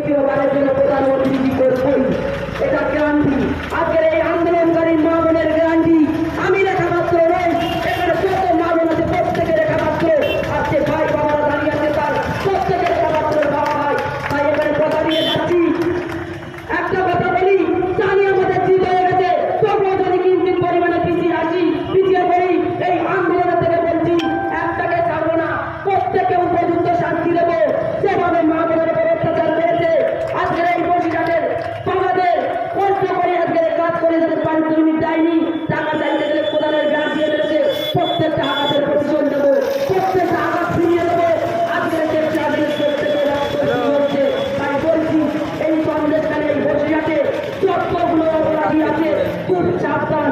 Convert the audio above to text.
চিরকালের জন্য প্রধান অতিথি করবই। এটা ক্রান্তি, আজকের এই আন্দোলনকারী মা বোনের ক্রান্তি। আমি রেখা মাত্র নই, এখানে যত মা বোন আছে প্রত্যেকের রেখা মাত্র। আজকে ভাই বাবারা দাঁড়িয়ে আছে, তার প্রত্যেকের রেখা মাত্র বাবা ভাই। তাই এখানে কথা দিয়ে যাচ্ছি, একটা কথা বলি, জানি আমাদের জিত হয়ে গেছে, তবুও যদি কিঞ্চিত পরিমাণে পিছিয়ে আসি, পিছিয়ে পড়ি, এই আন্দোলনের থেকে বলছি একটাকে ছাড়বো না, প্রত্যেককে উপযুক্ত শান্তি দেবো। যেভাবে মা বোনের উপর অত্যাচার করেছে, আজকের এই বসিরহাটের বাবাদের কষ্ট করে আজকের কাজ করে যাদের পারিশ্রমিক দেয়নি, টাকা চাইতে গেলে কোদালের গাছ দিয়ে মেরেছে, প্রত্যেকটা আঘাতের প্রতিশোধ দেবো, প্রত্যেকটা আঘাত ফিরিয়ে দেবো। আজকের ক্ষেত্রে আজকের প্রত্যেকের রক্ত হচ্ছে। তাই বলছি, এই কংগ্রেস এই বসিরহাটে যতগুলো অপরাধী আছে খুব সাবধান।